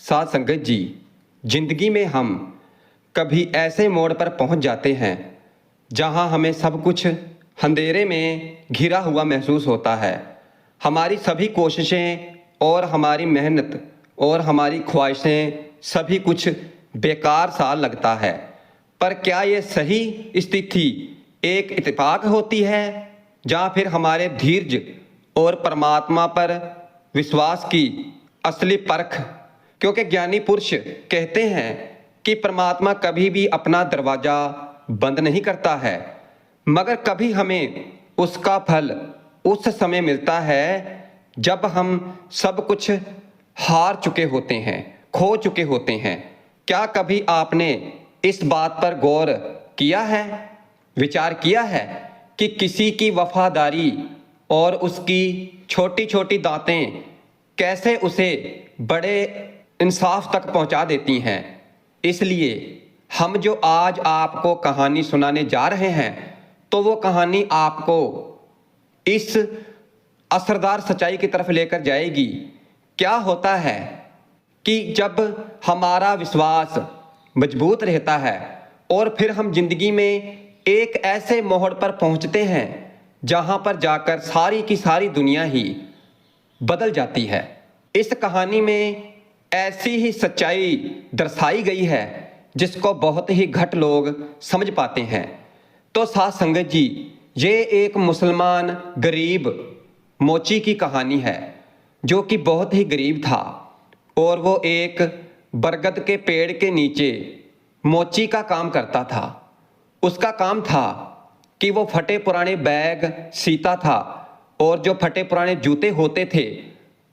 साथ संगत जी, जिंदगी में हम कभी ऐसे मोड़ पर पहुंच जाते हैं जहां हमें सब कुछ अंधेरे में घिरा हुआ महसूस होता है। हमारी सभी कोशिशें और हमारी मेहनत और हमारी ख्वाहिशें सभी कुछ बेकार सा लगता है। पर क्या ये सही स्थिति एक इत्तेफाक होती है या फिर हमारे धैर्य और परमात्मा पर विश्वास की असली परख? क्योंकि ज्ञानी पुरुष कहते हैं कि परमात्मा कभी भी अपना दरवाजा बंद नहीं करता है, मगर कभी हमें उसका फल उस समय मिलता है जब हम सब कुछ हार चुके होते हैं, खो चुके होते हैं। क्या कभी आपने इस बात पर गौर किया है, विचार किया है कि किसी की वफादारी और उसकी छोटी छोटी दातें कैसे उसे बड़े इंसाफ तक पहुंचा देती हैं? इसलिए हम जो आज आपको कहानी सुनाने जा रहे हैं, तो वो कहानी आपको इस असरदार सच्चाई की तरफ लेकर जाएगी। क्या होता है कि जब हमारा विश्वास मजबूत रहता है और फिर हम जिंदगी में एक ऐसे मोड़ पर पहुंचते हैं जहां पर जाकर सारी की सारी दुनिया ही बदल जाती है। इस कहानी में ऐसी ही सच्चाई दर्शाई गई है जिसको बहुत ही घट लोग समझ पाते हैं। तो साथ संगत जी, ये एक मुसलमान गरीब मोची की कहानी है जो कि बहुत ही गरीब था और वो एक बरगद के पेड़ के नीचे मोची का काम करता था। उसका काम था कि वो फटे पुराने बैग सीता था और जो फटे पुराने जूते होते थे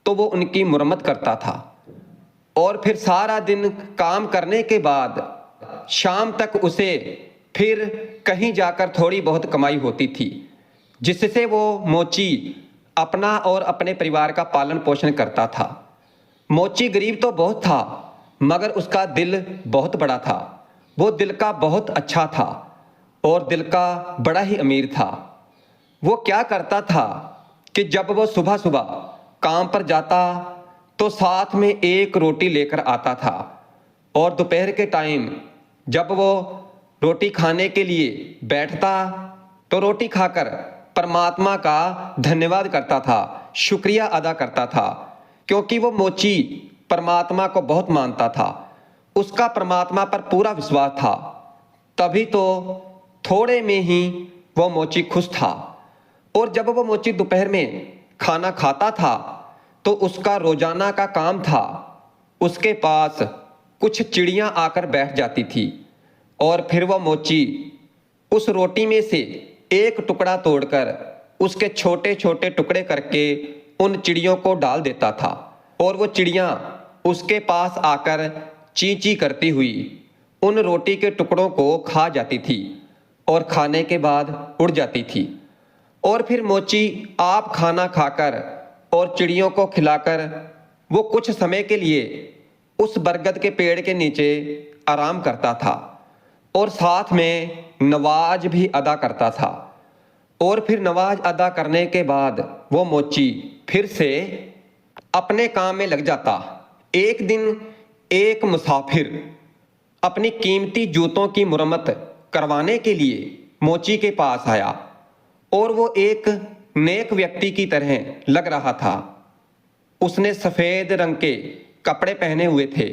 तो वो उनकी मुरम्मत करता था। और फिर सारा दिन काम करने के बाद शाम तक उसे फिर कहीं जाकर थोड़ी बहुत कमाई होती थी, जिससे वो मोची अपना और अपने परिवार का पालन पोषण करता था। मोची गरीब तो बहुत था, मगर उसका दिल बहुत बड़ा था। वो दिल का बहुत अच्छा था और दिल का बड़ा ही अमीर था। वो क्या करता था कि जब वो सुबह सुबह काम पर जाता तो साथ में एक रोटी लेकर आता था और दोपहर के टाइम जब वो रोटी खाने के लिए बैठता तो रोटी खाकर परमात्मा का धन्यवाद करता था, शुक्रिया अदा करता था, क्योंकि वो मोची परमात्मा को बहुत मानता था। उसका परमात्मा पर पूरा विश्वास था। तभी तो थोड़े में ही वो मोची खुश था। और जब वो मोची दोपहर में खाना खाता था तो उसका रोजाना का काम था, उसके पास कुछ चिड़ियां आकर बैठ जाती थी और फिर वो मोची उस रोटी में से एक टुकड़ा तोड़कर उसके छोटे छोटे टुकड़े करके उन चिड़ियों को डाल देता था और वो चिड़ियां उसके पास आकर ची ची करती हुई उन रोटी के टुकड़ों को खा जाती थी और खाने के बाद उड़ जाती थी। और फिर मोची आप खाना खाकर और चिड़ियों को खिलाकर वो कुछ समय के लिए उस बरगद के पेड़ के नीचे आराम करता था और साथ में नवाज भी अदा करता था। और फिर नवाज अदा करने के बाद वो मोची फिर से अपने काम में लग जाता। एक दिन एक मुसाफिर अपनी कीमती जूतों की मुरम्मत करवाने के लिए मोची के पास आया और वो एक नेक व्यक्ति की तरह लग रहा था। उसने सफेद रंग के कपड़े पहने हुए थे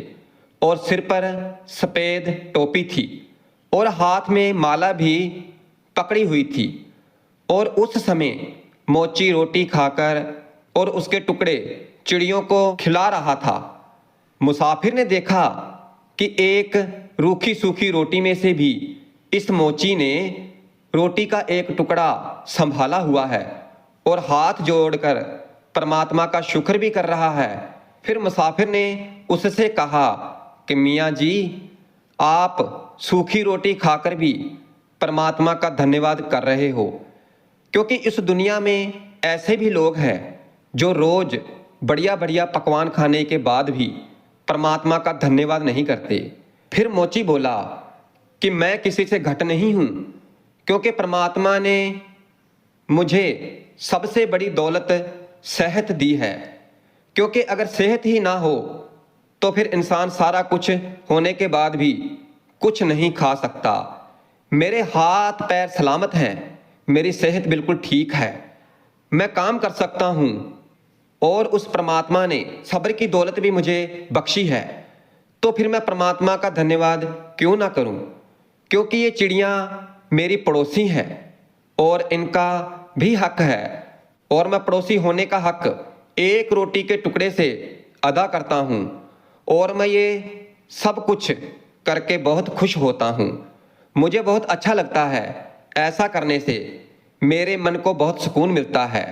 और सिर पर सफेद टोपी थी और हाथ में माला भी पकड़ी हुई थी। और उस समय मोची रोटी खाकर और उसके टुकड़े चिड़ियों को खिला रहा था। मुसाफिर ने देखा कि एक रूखी सूखी रोटी में से भी इस मोची ने रोटी का एक टुकड़ा संभाला हुआ है और हाथ जोड़कर परमात्मा का शुक्र भी कर रहा है। फिर मुसाफिर ने उससे कहा कि मियाँ जी, आप सूखी रोटी खाकर भी परमात्मा का धन्यवाद कर रहे हो, क्योंकि इस दुनिया में ऐसे भी लोग हैं जो रोज बढ़िया बढ़िया पकवान खाने के बाद भी परमात्मा का धन्यवाद नहीं करते। फिर मोची बोला कि मैं किसी से घट नहीं हूं, क्योंकि परमात्मा ने मुझे सबसे बड़ी दौलत सेहत दी है, क्योंकि अगर सेहत ही ना हो तो फिर इंसान सारा कुछ होने के बाद भी कुछ नहीं खा सकता। मेरे हाथ पैर सलामत हैं, मेरी सेहत बिल्कुल ठीक है, मैं काम कर सकता हूँ और उस परमात्मा ने सब्र की दौलत भी मुझे बख्शी है, तो फिर मैं परमात्मा का धन्यवाद क्यों ना करूं? क्योंकि ये चिड़ियाँ मेरी पड़ोसी हैं और इनका भी हक है, और मैं पड़ोसी होने का हक एक रोटी के टुकड़े से अदा करता हूँ, और मैं ये सब कुछ करके बहुत खुश होता हूँ। मुझे बहुत अच्छा लगता है, ऐसा करने से मेरे मन को बहुत सुकून मिलता है।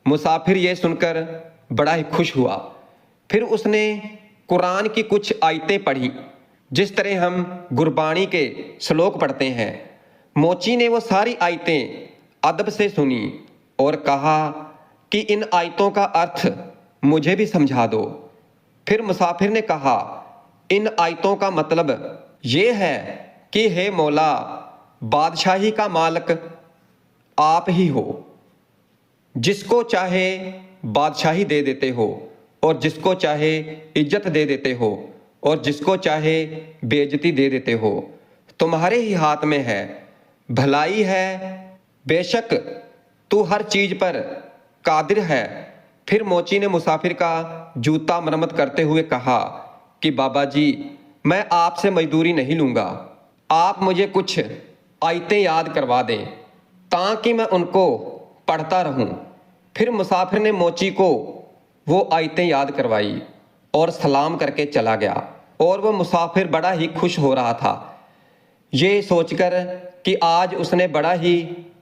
मुसाफिर ये सुनकर बड़ा ही खुश हुआ। फिर उसने कुरान की कुछ आयतें पढ़ी, जिस तरह हम गुरबानी के श्लोक पढ़ते हैं। मोची ने वो सारी आयतें अदब से सुनी और कहा कि इन आयतों का अर्थ मुझे भी समझा दो। फिर मुसाफिर ने कहा, इन आयतों का मतलब ये है कि हे मौला, बादशाही का मालिक आप ही हो, जिसको चाहे बादशाही दे देते हो और जिसको चाहे इज्जत दे देते हो और जिसको चाहे बेइज्जती दे देते हो। तुम्हारे ही हाथ में है, भलाई है, बेशक तू हर चीज पर कादिर है। फिर मोची ने मुसाफिर का जूता मरम्मत करते हुए कहा कि बाबा जी, मैं आपसे मजदूरी नहीं लूँगा, आप मुझे कुछ आयतें याद करवा दें ताकि मैं उनको पढ़ता रहूं। फिर मुसाफिर ने मोची को वो आयतें याद करवाई और सलाम करके चला गया, और वो मुसाफिर बड़ा ही खुश हो रहा था, ये सोचकर कि आज उसने बड़ा ही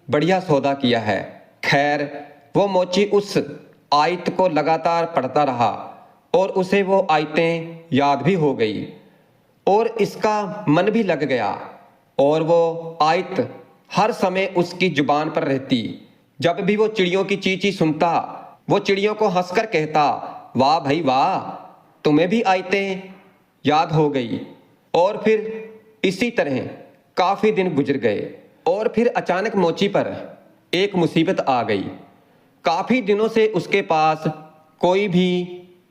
बढ़िया सौदा किया है। खैर, वो मोची उस आयत को लगातार पढ़ता रहा और उसे वो आयतें याद भी हो गई और इसका मन भी लग गया, और वो आयत हर समय उसकी जुबान पर रहती। जब भी वो चिड़ियों की चींची सुनता, वो चिड़ियों को हंसकर कहता, वाह भाई वाह, तुम्हें भी आयतें याद हो गई। और फिर इसी तरह काफी दिन गुजर गए, और फिर अचानक मोची पर एक मुसीबत आ गई। काफी दिनों से उसके पास कोई भी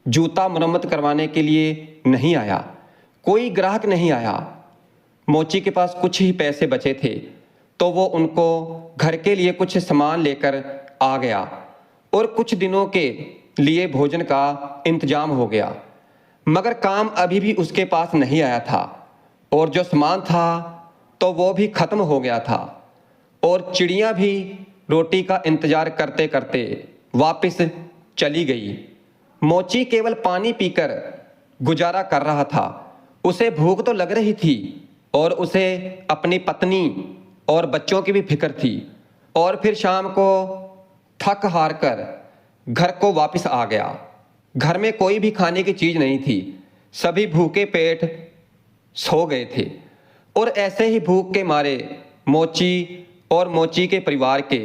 जूता मरम्मत करवाने के लिए नहीं आया, कोई ग्राहक नहीं आया। मोची के पास कुछ ही पैसे बचे थे, तो वो उनको घर के लिए कुछ सामान लेकर आ गया और कुछ दिनों के लिए भोजन का इंतजाम हो गया। मगर काम अभी भी उसके पास नहीं आया था, और जो सामान था तो वो भी खत्म हो गया था, और चिड़ियाँ भी रोटी का इंतजार करते करते वापस चली गई। मोची केवल पानी पीकर गुजारा कर रहा था। उसे भूख तो लग रही थी, और उसे अपनी पत्नी और बच्चों की भी फिक्र थी। और फिर शाम को थक हार कर घर को वापस आ गया। घर में कोई भी खाने की चीज नहीं थी, सभी भूखे पेट सो गए थे, और ऐसे ही भूख के मारे मोची और मोची के परिवार के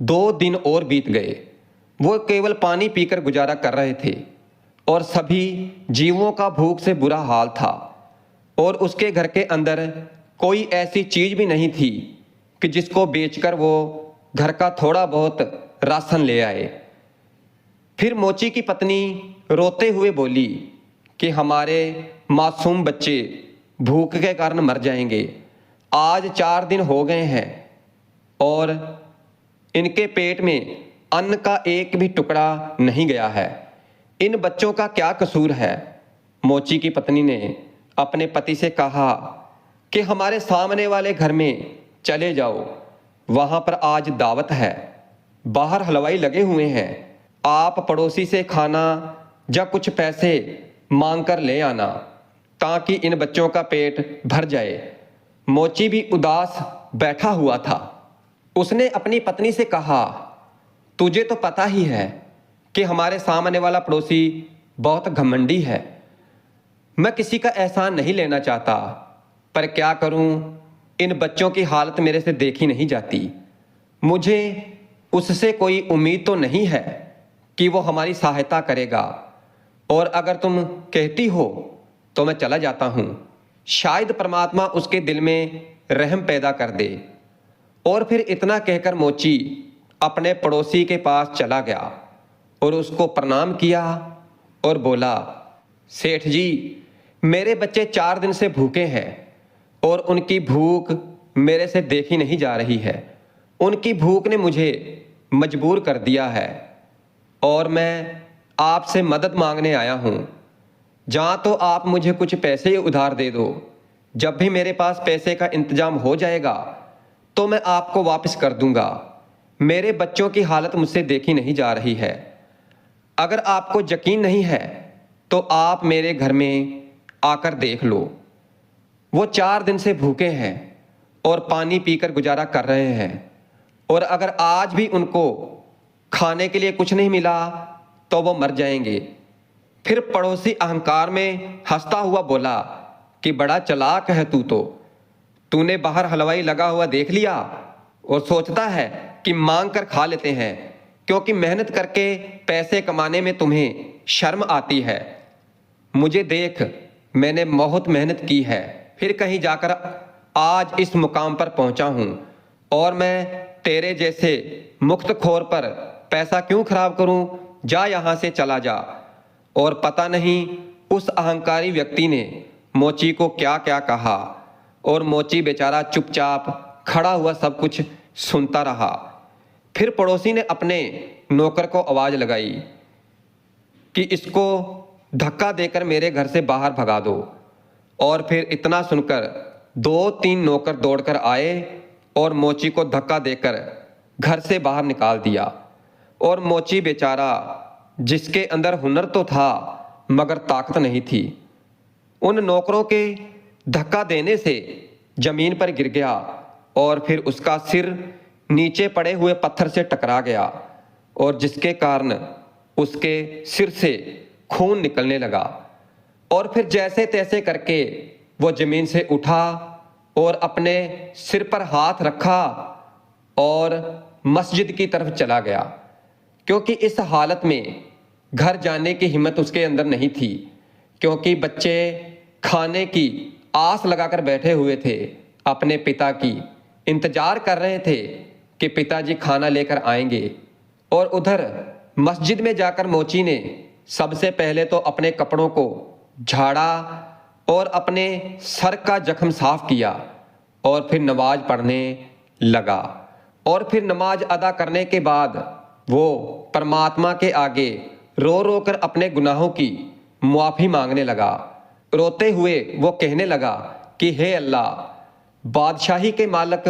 2 दिन और बीत गए। वो केवल पानी पीकर गुजारा कर रहे थे, और सभी जीवों का भूख से बुरा हाल था, और उसके घर के अंदर कोई ऐसी चीज भी नहीं थी कि जिसको बेचकर वो घर का थोड़ा बहुत राशन ले आए। फिर मोची की पत्नी रोते हुए बोली कि हमारे मासूम बच्चे भूख के कारण मर जाएंगे। आज 4 दिन हो गए हैं और इनके पेट में अन्न का एक भी टुकड़ा नहीं गया है। इन बच्चों का क्या कसूर है? मोची की पत्नी ने अपने पति से कहा कि हमारे सामने वाले घर में चले जाओ, वहां पर आज दावत है, बाहर हलवाई लगे हुए हैं, आप पड़ोसी से खाना या कुछ पैसे मांग कर ले आना ताकि इन बच्चों का पेट भर जाए। मोची भी उदास बैठा हुआ था। उसने अपनी पत्नी से कहा, तुझे तो पता ही है कि हमारे सामने वाला पड़ोसी बहुत घमंडी है। मैं किसी का एहसान नहीं लेना चाहता, पर क्या करूं, इन बच्चों की हालत मेरे से देखी नहीं जाती। मुझे उससे कोई उम्मीद तो नहीं है कि वो हमारी सहायता करेगा, और अगर तुम कहती हो तो मैं चला जाता हूं। शायद परमात्मा उसके दिल में रहम पैदा कर दे। और फिर इतना कहकर मोची अपने पड़ोसी के पास चला गया और उसको प्रणाम किया और बोला, सेठ जी, मेरे बच्चे 4 दिन से भूखे हैं और उनकी भूख मेरे से देखी नहीं जा रही है। उनकी भूख ने मुझे मजबूर कर दिया है और मैं आपसे मदद मांगने आया हूँ। जहाँ तो आप मुझे कुछ पैसे ही उधार दे दो। जब भी मेरे पास पैसे का इंतजाम हो जाएगा तो मैं आपको वापस कर दूंगा। मेरे बच्चों की हालत मुझसे देखी नहीं जा रही है। अगर आपको यकीन नहीं है तो आप मेरे घर में आकर देख लो। वो 4 दिन से भूखे हैं और पानी पीकर गुजारा कर रहे हैं, और अगर आज भी उनको खाने के लिए कुछ नहीं मिला तो वो मर जाएंगे। फिर पड़ोसी अहंकार में हंसता हुआ बोला कि बड़ा चालाक है तू। तूने बाहर हलवाई लगा हुआ देख लिया और सोचता है कि मांग कर खा लेते हैं, क्योंकि मेहनत करके पैसे कमाने में तुम्हें शर्म आती है। मुझे देख, मैंने बहुत मेहनत की है, फिर कहीं जाकर आज इस मुकाम पर पहुंचा हूं, और मैं तेरे जैसे मुख्तखोर पर पैसा क्यों खराब करूं? जा यहां से चला जा। और पता नहीं उस अहंकारी व्यक्ति ने मोची को क्या क्या कहा, और मोची बेचारा चुपचाप खड़ा हुआ सब कुछ सुनता रहा। फिर पड़ोसी ने अपने नौकर को आवाज लगाई कि इसको धक्का देकर मेरे घर से बाहर भगा दो। और फिर इतना सुनकर 2-3 नौकर दौड़कर आए और मोची को धक्का देकर घर से बाहर निकाल दिया। और मोची बेचारा, जिसके अंदर हुनर तो था मगर ताकत नहीं थी, उन नौकरों के धक्का देने से जमीन पर गिर गया और फिर उसका सिर नीचे पड़े हुए पत्थर से टकरा गया, और जिसके कारण उसके सिर से खून निकलने लगा। और फिर जैसे तैसे करके वो जमीन से उठा और अपने सिर पर हाथ रखा और मस्जिद की तरफ चला गया, क्योंकि इस हालत में घर जाने की हिम्मत उसके अंदर नहीं थी, क्योंकि बच्चे खाने की आस लगाकर बैठे हुए थे, अपने पिता की इंतजार कर रहे थे कि पिताजी खाना लेकर आएंगे। और उधर मस्जिद में जाकर मोची ने सबसे पहले तो अपने कपड़ों को झाड़ा और अपने सर का जख्म साफ किया, और फिर नमाज पढ़ने लगा। और फिर नमाज अदा करने के बाद वो परमात्मा के आगे रो रो कर अपने गुनाहों की मुआफ़ी मांगने लगा। रोते हुए वो कहने लगा कि हे अल्लाह, बादशाही के मालिक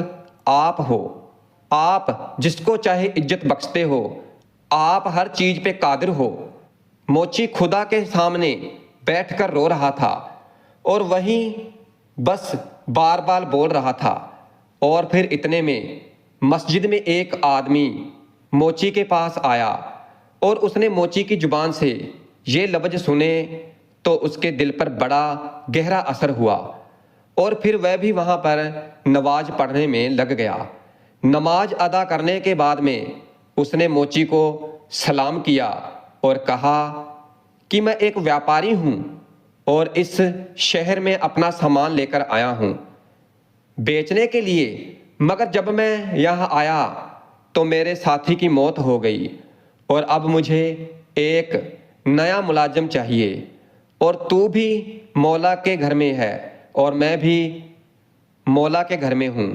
आप हो, आप जिसको चाहे इज्जत बख्शते हो, आप हर चीज पे कादिर हो। मोची खुदा के सामने बैठकर रो रहा था और वहीं बस बार बार बोल रहा था। और फिर इतने में मस्जिद में एक आदमी मोची के पास आया और उसने मोची की जुबान से ये लफ्ज़ सुने तो उसके दिल पर बड़ा गहरा असर हुआ, और फिर वह भी वहाँ पर नमाज पढ़ने में लग गया। नमाज अदा करने के बाद में उसने मोची को सलाम किया और कहा कि मैं एक व्यापारी हूँ और इस शहर में अपना सामान लेकर आया हूँ बेचने के लिए, मगर जब मैं यहाँ आया तो मेरे साथी की मौत हो गई, और अब मुझे एक नया मुलाजिम चाहिए, और तू भी मौला के घर में है और मैं भी मौला के घर में हूँ।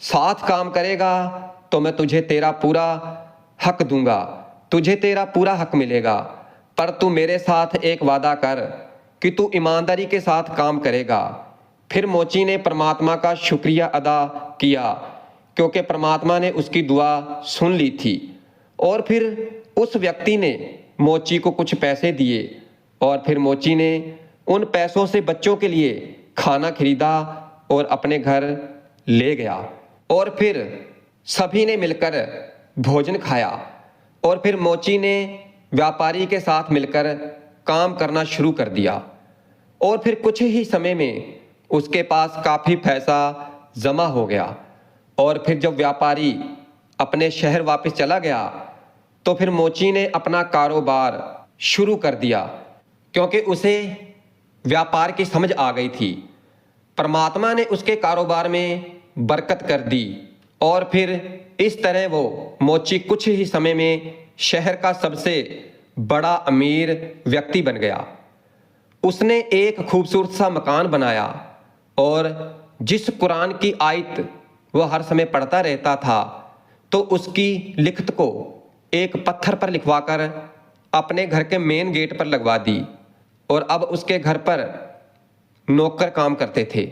साथ काम करेगा तो मैं तुझे तेरा पूरा हक दूंगा, तुझे तेरा पूरा हक मिलेगा, पर तू मेरे साथ एक वादा कर कि तू ईमानदारी के साथ काम करेगा। फिर मोची ने परमात्मा का शुक्रिया अदा किया, क्योंकि परमात्मा ने उसकी दुआ सुन ली थी। और फिर उस व्यक्ति ने मोची को कुछ पैसे दिए, और फिर मोची ने उन पैसों से बच्चों के लिए खाना खरीदा और अपने घर ले गया। और फिर सभी ने मिलकर भोजन खाया, और फिर मोची ने व्यापारी के साथ मिलकर काम करना शुरू कर दिया। और फिर कुछ ही समय में उसके पास काफ़ी पैसा जमा हो गया। और फिर जब व्यापारी अपने शहर वापस चला गया तो फिर मोची ने अपना कारोबार शुरू कर दिया, क्योंकि उसे व्यापार की समझ आ गई थी। परमात्मा ने उसके कारोबार में बरकत कर दी, और फिर इस तरह वो मोची कुछ ही समय में शहर का सबसे बड़ा अमीर व्यक्ति बन गया। उसने एक खूबसूरत सा मकान बनाया और जिस कुरान की आयत वह हर समय पढ़ता रहता था तो उसकी लिखत को एक पत्थर पर लिखवाकर अपने घर के मेन गेट पर लगवा दी। और अब उसके घर पर नौकर काम करते थे।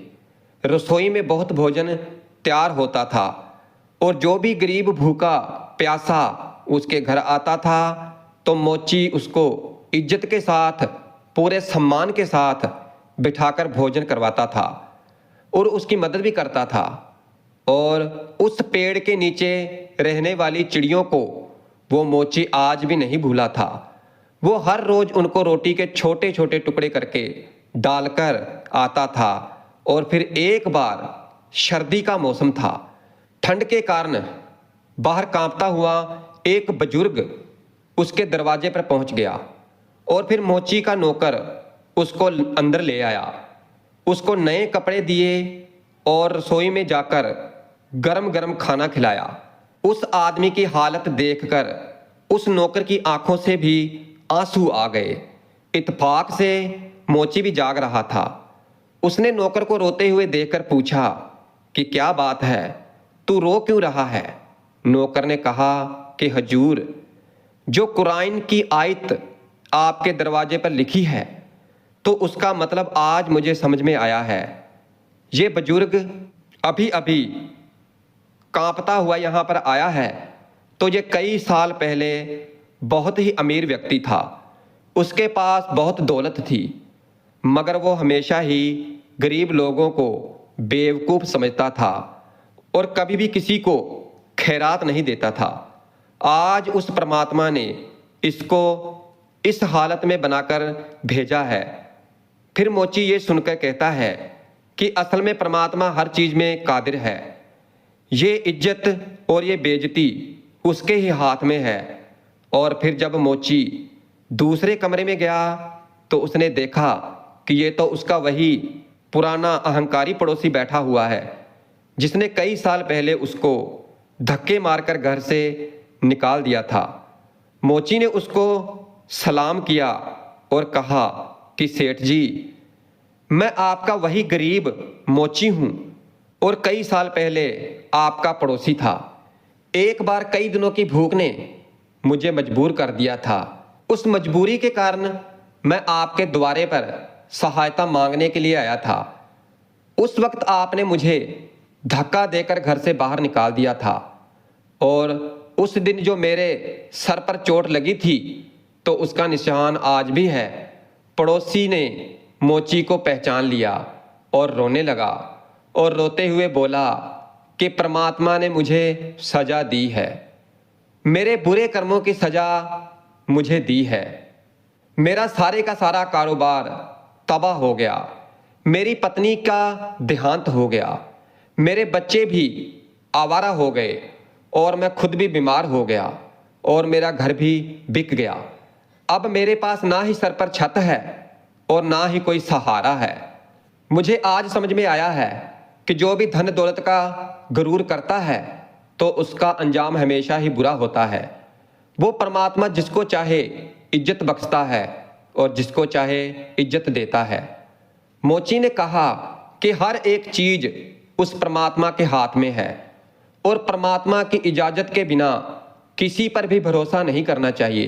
रसोई में बहुत भोजन तैयार होता था और जो भी गरीब भूखा प्यासा उसके घर आता था तो मोची उसको इज्जत के साथ पूरे सम्मान के साथ बिठाकर भोजन करवाता था और उसकी मदद भी करता था। और उस पेड़ के नीचे रहने वाली चिड़ियों को वो मोची आज भी नहीं भूला था। वो हर रोज उनको रोटी के छोटे छोटे टुकड़े करके डालकर आता था। और फिर एक बार सर्दी का मौसम था, ठंड के कारण बाहर कांपता हुआ एक बुजुर्ग उसके दरवाजे पर पहुंच गया और फिर मोची का नौकर उसको अंदर ले आया, उसको नए कपड़े दिए और रसोई में जाकर गरम गरम खाना खिलाया। उस आदमी की हालत देखकर उस नौकर की आंखों से भी आंसू आ गए। इत्तेफाक से मोची भी जाग रहा था। उसने नौकर को रोते हुए देखकर पूछा कि क्या बात है, तू रो क्यों रहा है? नौकर ने कहा कि हजूर, जो कुरान की आयत आपके दरवाजे पर लिखी है तो उसका मतलब आज मुझे समझ में आया है। ये बुजुर्ग अभी अभी कांपता हुआ यहाँ पर आया है तो ये कई साल पहले बहुत ही अमीर व्यक्ति था। उसके पास बहुत दौलत थी मगर वो हमेशा ही गरीब लोगों को बेवकूफ़ समझता था और कभी भी किसी को खैरात नहीं देता था। आज उस परमात्मा ने इसको इस हालत में बनाकर भेजा है। फिर मोची ये सुनकर कहता है कि असल में परमात्मा हर चीज़ में कादिर है। ये इज्जत और ये बेइज्जती उसके ही हाथ में है। और फिर जब मोची दूसरे कमरे में गया तो उसने देखा कि ये तो उसका वही पुराना अहंकारी पड़ोसी बैठा हुआ है जिसने कई साल पहले उसको धक्के मारकर घर से निकाल दिया था। मोची ने उसको सलाम किया और कहा कि सेठ जी, मैं आपका वही गरीब मोची हूँ और कई साल पहले आपका पड़ोसी था। एक बार कई दिनों की भूख ने मुझे मजबूर कर दिया था। उस मजबूरी के कारण मैं आपके द्वारे पर सहायता मांगने के लिए आया था। उस वक्त आपने मुझे धक्का देकर घर से बाहर निकाल दिया था और उस दिन जो मेरे सर पर चोट लगी थी तो उसका निशान आज भी है। पड़ोसी ने मोची को पहचान लिया और रोने लगा और रोते हुए बोला कि परमात्मा ने मुझे सजा दी है, मेरे बुरे कर्मों की सजा मुझे दी है। मेरा सारे का सारा कारोबार तबाह हो गया, मेरी पत्नी का देहांत हो गया, मेरे बच्चे भी आवारा हो गए और मैं खुद भी बीमार हो गया और मेरा घर भी बिक गया। अब मेरे पास ना ही सर पर छत है और ना ही कोई सहारा है। मुझे आज समझ में आया है कि जो भी धन दौलत का गरूर करता है तो उसका अंजाम हमेशा ही बुरा होता है। वो परमात्मा जिसको चाहे इज्जत बख्शता है और जिसको चाहे इज्जत देता है। मोची ने कहा कि हर एक चीज उस परमात्मा के हाथ में है और परमात्मा की इजाजत के बिना किसी पर भी भरोसा नहीं करना चाहिए,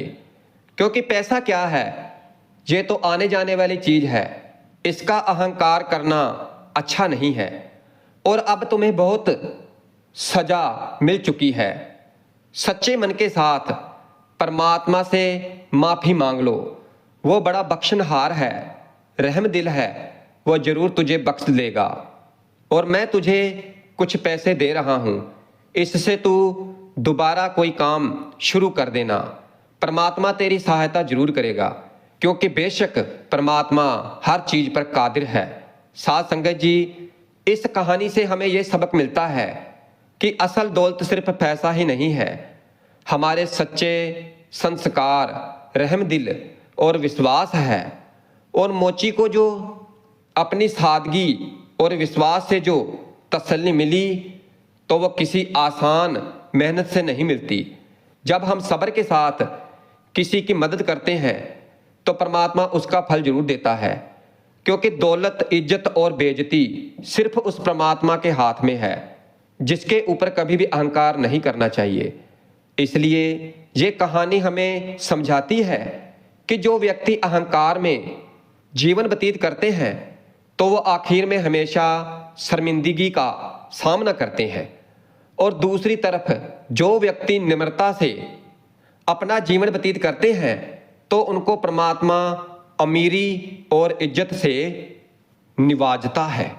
क्योंकि पैसा क्या है, ये तो आने जाने वाली चीज है। इसका अहंकार करना अच्छा नहीं है और अब तुम्हें बहुत सजा मिल चुकी है। सच्चे मन के साथ परमात्मा से माफी मांग लो, वो बड़ा बख्शनहार है, रहम दिल है, वो जरूर तुझे बख्श देगा। और मैं तुझे कुछ पैसे दे रहा हूँ, इससे तू दोबारा कोई काम शुरू कर देना, परमात्मा तेरी सहायता जरूर करेगा, क्योंकि बेशक परमात्मा हर चीज पर कादिर है। साथ संगत जी, इस कहानी से हमें यह सबक मिलता है कि असल दौलत सिर्फ पैसा ही नहीं है, हमारे सच्चे संस्कार, रहम दिल और विश्वास है। और मोची को जो अपनी सादगी और विश्वास से जो तसल्ली मिली तो वो किसी आसान मेहनत से नहीं मिलती। जब हम सब्र के साथ किसी की मदद करते हैं तो परमात्मा उसका फल जरूर देता है। क्योंकि दौलत, इज्जत और बेइज्जती सिर्फ उस परमात्मा के हाथ में है जिसके ऊपर कभी भी अहंकार नहीं करना चाहिए। इसलिए ये कहानी हमें समझाती है कि जो व्यक्ति अहंकार में जीवन व्यतीत करते हैं तो वो आखिर में हमेशा शर्मिंदगी का सामना करते हैं, और दूसरी तरफ जो व्यक्ति निम्रता से अपना जीवन व्यतीत करते हैं तो उनको परमात्मा अमीरी और इज्जत से निवाजता है।